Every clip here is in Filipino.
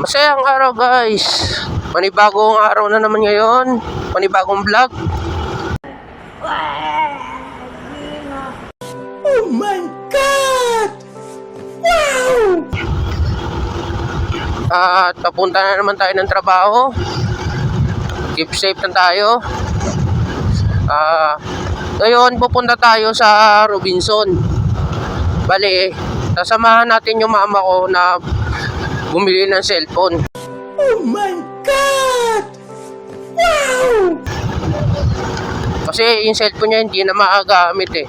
Masayang araw guys. Panibagong araw na naman ngayon. Panibagong vlog. Oh my God! Wow! At papunta na naman tayo ng trabaho. Keep safe na tayo. Ngayon pupunta tayo sa Robinson. Bali, sasamahan natin yung mama ko na bumili ng cellphone. Oh my God! Wow! Kasi yung cellphone niya hindi na magagamit eh.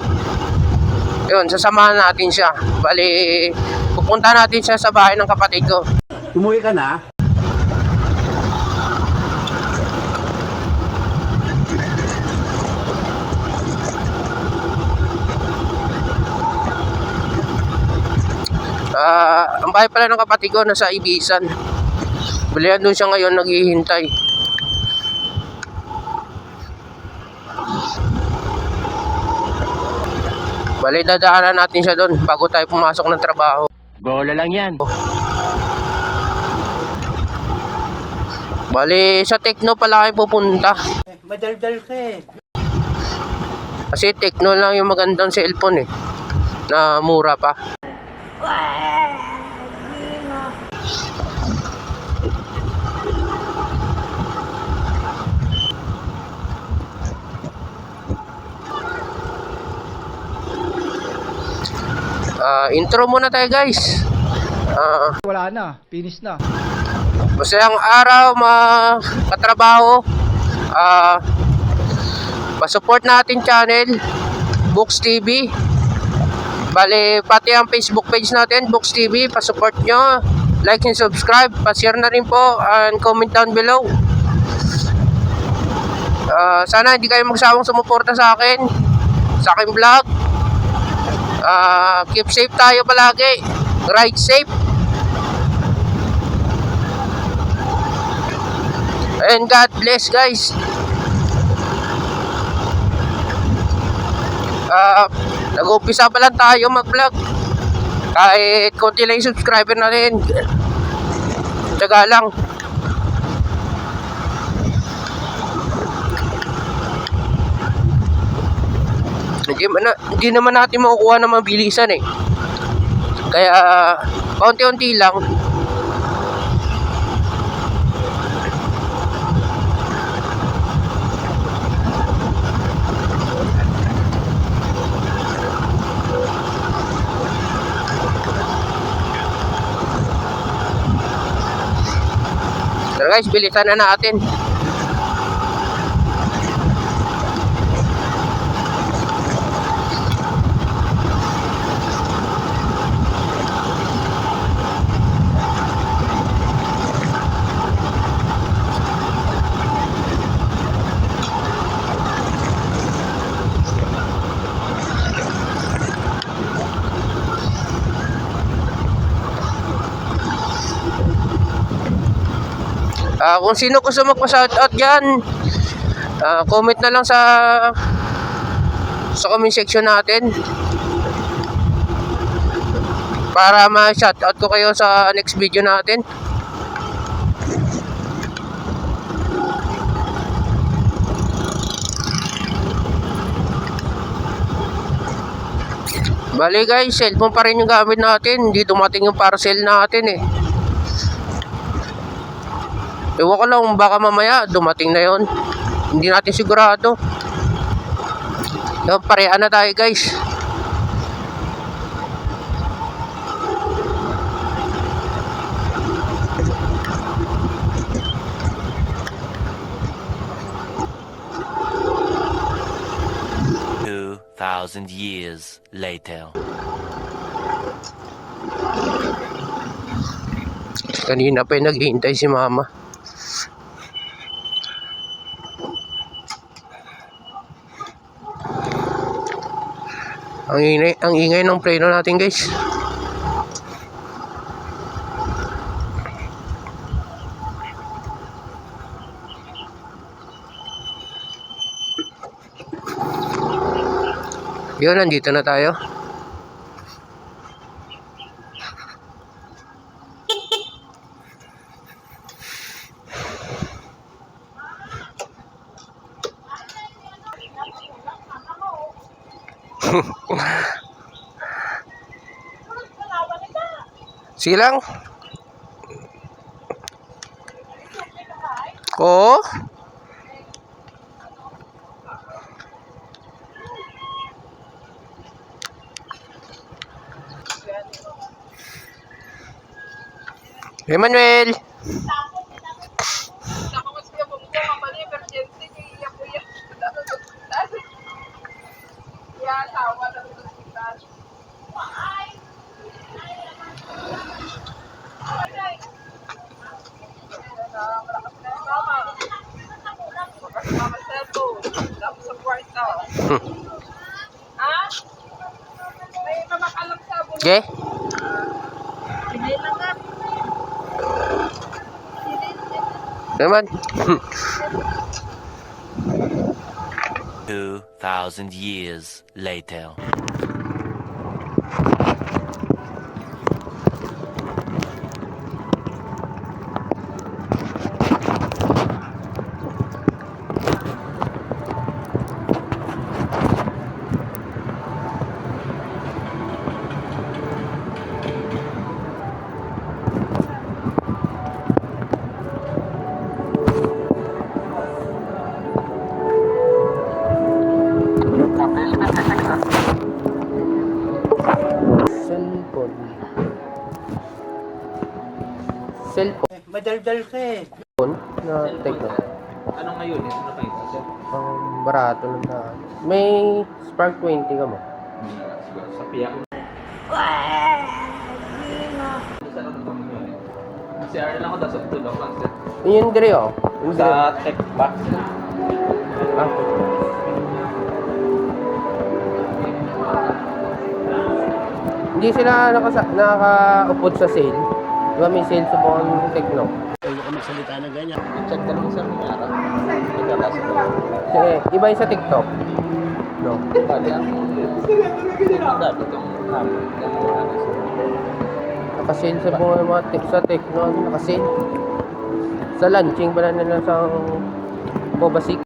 Yun, sasamahan natin siya. Bali, pupunta natin siya sa bahay ng kapatid ko. Umuwi ka na? Ang bahay pala ng kapatid ko nasa Ibisan. Balihan doon siya ngayon naghihintay. Bali, dadaanan natin siya doon bago tayo pumasok ng trabaho. Bola lang yan. Bali, sa Tecno pala kayo pupunta. Madaldal ka eh. Kasi Tecno lang yung magandang cellphone eh. Na mura pa. Intro muna tayo guys. Wala na, finish na. Masayang araw mga katrabaho. Pa-support natin channel Books TV. Bale, pati ang Facebook page natin Books TV, pa-support nyo. Like and subscribe, pa-share na rin po, and comment down below. Sana hindi kayo magsawang sumuporta sa akin, sa aking vlog. Keep safe tayo palagi. Ride safe. And God bless guys. Nag-umpisa pa lang tayo mag-vlog. Kahit konti lang yung subscriber natin, tsaga lang. Hindi naman natin makukuha ng mabilisan eh. Kaya paunti-unti lang. Tara guys, bilisan na natin. Kung sino gusto magpa-shoutout dyan, comment na lang sa comment section natin para ma-shoutout ko kayo sa next video natin. Bali guys, cellphone pa rin yung gamit natin. Hindi dumating yung parcel natin eh. Ewan ko lang, baka mamaya dumating na yon. Hindi natin sigurado. Pareha na tayo guys. Thousand years later. Kanina pa yung naghihintay si mama. Ang ingay ng preno natin guys. Yun, nandito na tayo. Sige lang. Oo. Emmanuel. Okay. Naman. 2,000 years later. Cellphone. Cellphone Madaldal ka eh. na Tecno. Ano ngayon? Ito na kayo, sir? Ang barato lang na. May Spark 20 ka mo. Sa piyak ko. Sa ano ba ngayon? Kasi ano lang ako dasok tulog lang, sir. Yun dire oh. Yun dire. Sa tech box. Ah. Hindi sila nakaupod sa sale. Di ba may sale sa buong Tecno? Huwag ka magsalita na ganyan. I-check ka naman, sir, kung meron. Nagkakasa ko. Kasi iba yung sa TikTok. No. Bali, ang dati itong namin. Nakasale sa buong mga sa Tecno. Nakasale. Sa launching pala nila sa Bobasik.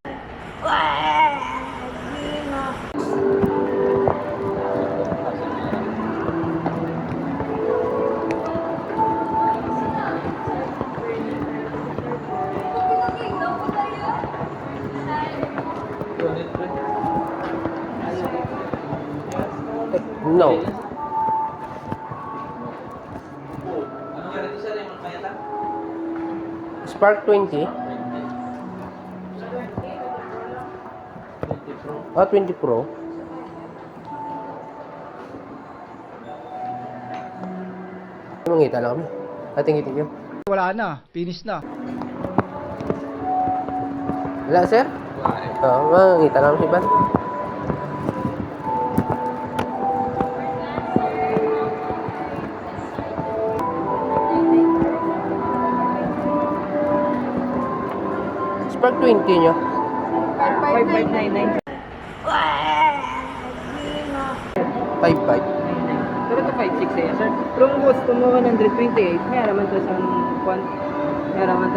No. Ano nga rin, sir, yung kaya lang? Spark 20. Ah, 20 Pro. Mangita lang kami. Ating itig yun. Wala na, finish na. Wala, sir? Oo, mangita lang si Iban. Spark 20 nyo. 5599. 5.5. Pero ito 56 eh, sir. Pero kung gusto mo 128, may araman tas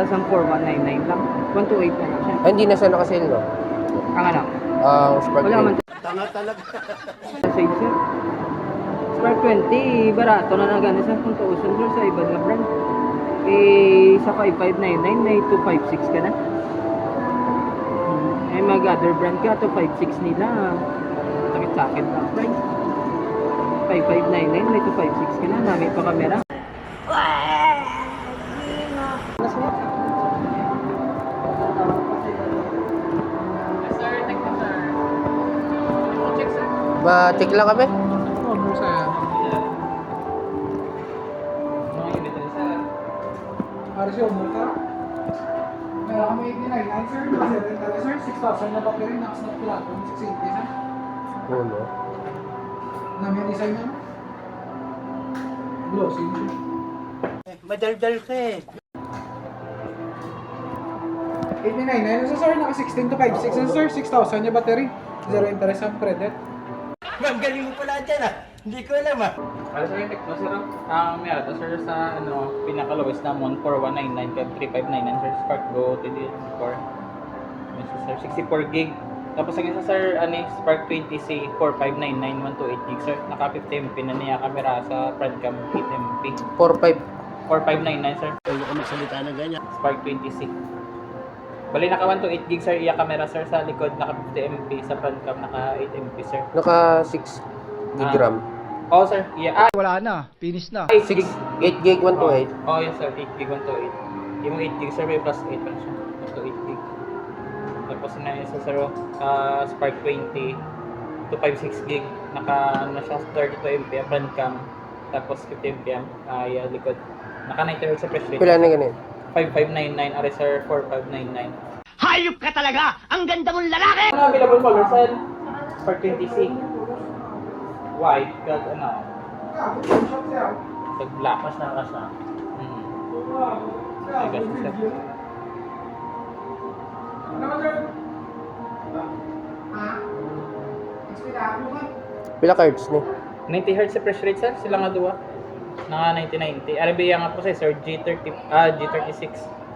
ang 4199 lang. 128 na lang siya. Ay, hindi na siya nakasale, no? Ang ano? Spark Wala man 20. Tanga talaga. sa sale, sir. Spark 20, barato na na gano'n sa 1,000 sir sa ibang na brand. Eh, sa 5599, may 256 ka na. May mag-other brand ka, 256 nila. Sakit-sakit lang price. 5599, may 256 ka na. Nami pa kamera. Ba-check lang kami. Mga unit rin, sir. Arsyo, multa. Meron kami 89, sir. Kasi rin talaga, sir. 6,000 na battery, nakasnap plato. 680, sir. Uno. Namin yung design namin. Glossy. Madaldal ka eh. 89, ayun sa sir, naka 16 to 56. Yung sir, 6,000 yung battery. Zero interest ang credit. Ma'am, galing mo pala dyan ah. Hindi ko alam ah. Para sa Tecno, sir, ang meron to, sir, sa ano, pinaka-lowest na 14199 kaya 3599, sir, Spark Go, TD4. Sir, 64 gig. Tapos ang isa sir, Spark 20C 4599 128 gig sir. Naka 50 MP na niya camera sa front cam 8 MP. 4.5. 4599 sir. Spark 20C. Bali naka 128 gig sir, iya camera sir sa likod, naka 50 MP sa front cam, naka 8 MP sir. Naka 6 gig RAM. Oh sir, iya. Wala na, finish na. 8 gig. 8 gig 128. Oh yes sir, 8 gig 128. Yung 8 gig sir may plus 8 pa siya. So 8 gig. Tapos na isa sir, Spark 20 256 gig, naka ano siya 32 MP ang front cam, tapos 50 MP ang likod. Naka 90 Hz sa refresh rate. Pila na ganun? 5599 ari sir 4599. Hayop ka talaga! Ang ganda mong lalaki! Ang available color sir, Spark 20C. White, kag ano, kag black. Mas na. Ay, ganun sir. Pila cards ni? 90 Hz refresh rate sir, sila nga duwa. Naka 9090. Ari nga processor G36.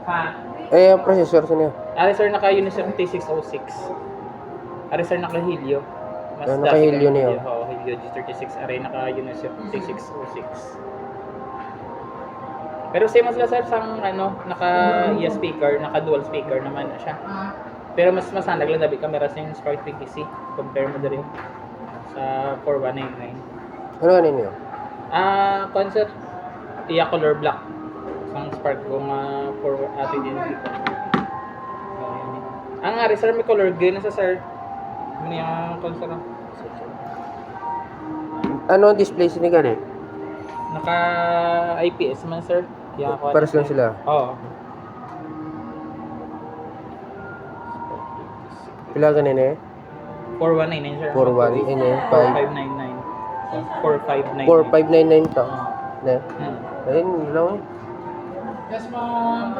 Ha. Eh, ang processor sa niya. Ari sir naka Unisoc T606. Ari sir naka Helio. Naka Helio niya. Oo, Helio G36. Ari naka Unisoc T606. Pero same sila sir sang naka iya speaker, naka dual speaker naman na siya. Pero mas masandag lang dabi camera sa yung Spark 20C compare mo din sa 4199. Ano ganin niyo? Concert iya color black sang Spark ko nga for atin din dito. Ang ari sir may color green sa sir. Ano yung concert? Ano ang display sa ni ganin? Naka IPS man sir. Iya ako. Pares lang sila. Oo. Pila ganin eh? 4199 sir. 4199 4599. 4599 to. Ne. Hmm. Ayun lang eh. Yes, ma'am.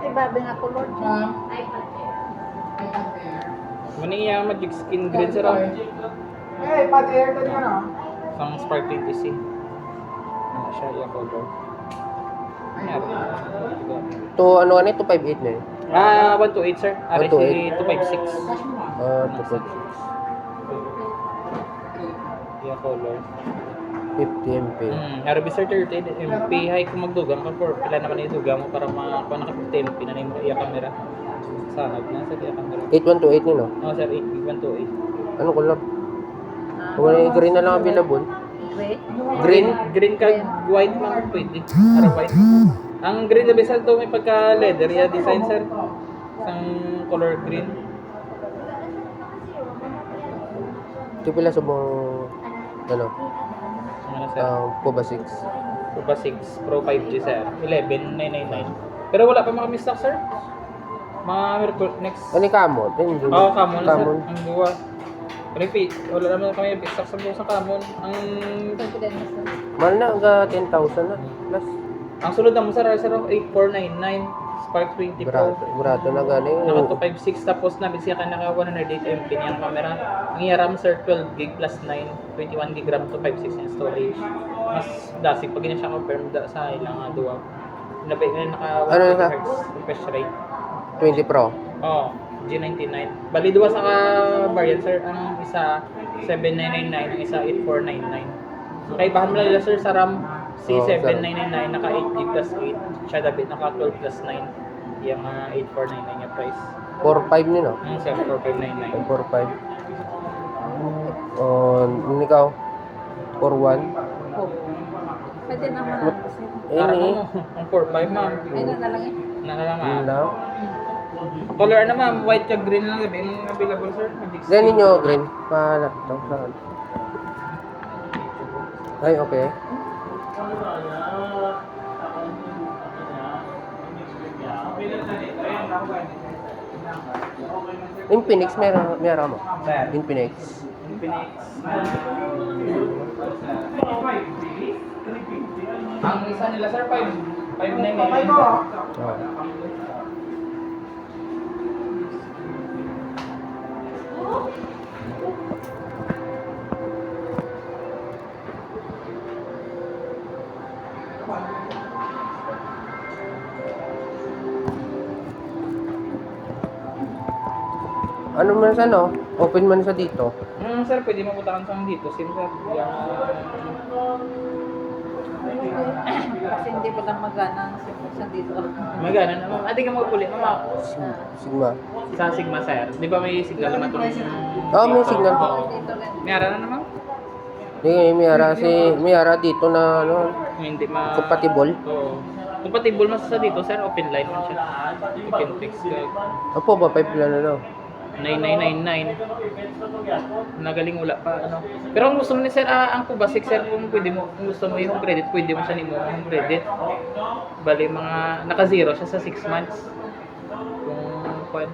Ibabe nga ko, Lord. Ma'am. iPad Air. iPad Air. Muna iya magic skin green sir. Eh, iPad Air tadi ano? Sang Spark 20C. Ano siya iya color. Ayan. To ano ano 258 na eh. 128 sir. Ari 128. 256. Cash mo, ma'am. 256. Iya color. 50 MP. Arabi sir 30 MP hay kung magdugang ka for pila naman idugang mo para makakuha naka 50 MP na yung iya camera. Sanag na sa iya camera. 8128 ni no? Oh sir 8 gig 128. Ano color? Kung may green na lang available. Wait. Green ka white lang pwede. Para white. Ang green na bisal to may pagka leather ya design sir. Sang color green. Ito pila sa mga ano? Ano sir? Poba 6. Pro 6 Pro 5G sir. 11999. Pero wala pa mga stock sir. Mga miracle next. Ano yung Camon? Oo, Camon na sir. Camon. Ang duwa. Repeat, wala naman kami stock sa buong sa Camon. Ang Mahal na, hangga 10,000 na. Plus. ang sulod na mo sir, 8499 Spark 20 Pro. Burato na gani. Naka 256 tapos na siya ka naka 108 MP niyang camera. Ang iya RAM sir 12 gig plus 9, 21 gig RAM 256 yung storage. Mas dasig pag siya compare mo sa ilang duwa. Nabi na naka Ano 120 na? Hz refresh rate. 20 Pro. Oh, G99. Bali duwa sa variant sir, ang isa 7999, ang isa 8499. Kaibahan mo lang nila sir sa RAM C7999 naka 8 gig plus 8, siya dapat naka 12 plus 9. Yung 8499 yung price. 4.5 ni no? Sir, 4599. 4.5. Ikaw? 4.1. Pwede naman ako kasi. Eh, Ang 45 ma'am. Ay, na lang eh. Nakalama. yun lang. Color na ma'am, white ka green lang gabi. Yung available sir. Magic Skin. Ganin nyo, green. Pahala. Ito, saan? Ay, okay. Infinix, meron mo. Sir. Infinix. Infinix. Ang isa nila sir, 599. Oh. Ano man sa ano? Open man sa dito. Sir, pwede mo putakan sa dito. SIM, sir. Kasi hindi pa lang magana ang sitwasyon dito. Magana naman. Adi ka magpuli, mama. Sigma. Sa Sigma, sir. Di ba may signal naman ito? May signal po. Dito rin. May ara na naman? May ara dito na ano, Hindi compatible. Oo. Compatible mas sa dito, sir. Open line man siya. You can fix ka. Opo ba, pipeline na 9999. Nagaling wala pa ano. Pero kung gusto mo ni sir, ang kubasik sir, kung pwede mo, kung gusto mo yung home credit, pwede mo siya nimo home credit. Bali mga naka-zero siya sa 6 months. Kung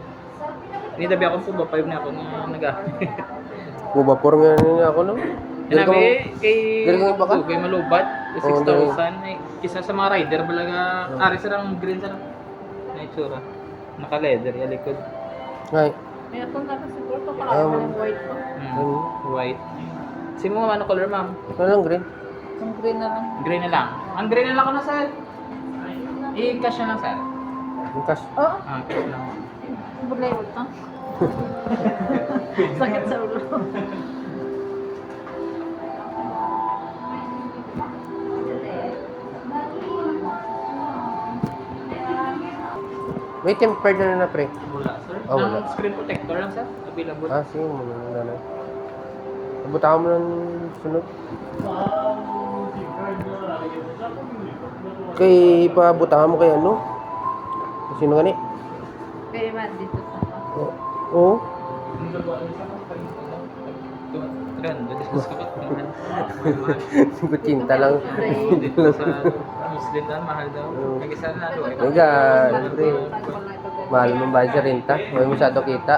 Hindi dabi ako po ba 5 na ako nga nagamit. Bubapor nga niya ako, no? Sinabi kay Dili kang baka? kay Malubat, Oo, 6,000 ay isa sa mga rider balaga ari sir ang green sir. Na itsura. Naka-leather ya likod. Ay, May atong na kasi siguro ito parang yung white po. White. Sino mo ano color ma'am? ano lang green? Yung green na lang. Green na lang. Ang green na lang ko na sir. I-cash na lang sir. Yung cash. Oo. Cash lang. Bulay mo ito. Sakit sa ulo. May tempered na pre. Wala sir. Ah, wala. Ang screen protector lang sir. Available. Sige, muna na. Abutahan mo ng sunod. Kay pabutahan mo kay ano? Sino gani? Kaya man dito sa Oo. Kucinta lang. Dito sa Muslim daw, mahal daw. Kaya isa na doon. Mega, pre. Mahal mo ba sa renta? May masyado kita.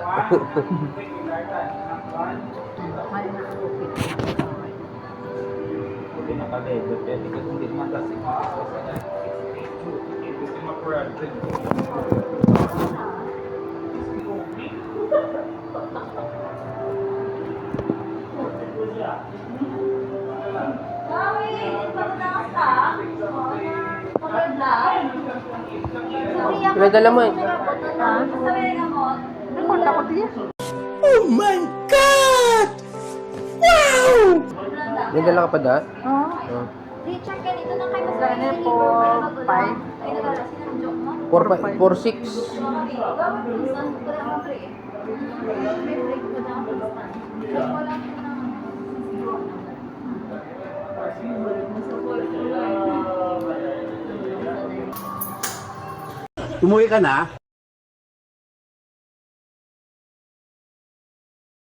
Naka-leather, pwede ka hindi matasik. Pinadala mo eh. May dala ka pa da? Oo. Richard, ganito na kayo mas Ano po, 5? Ay, nagalasin ang joke mo. 4-6. Umuwi ka na?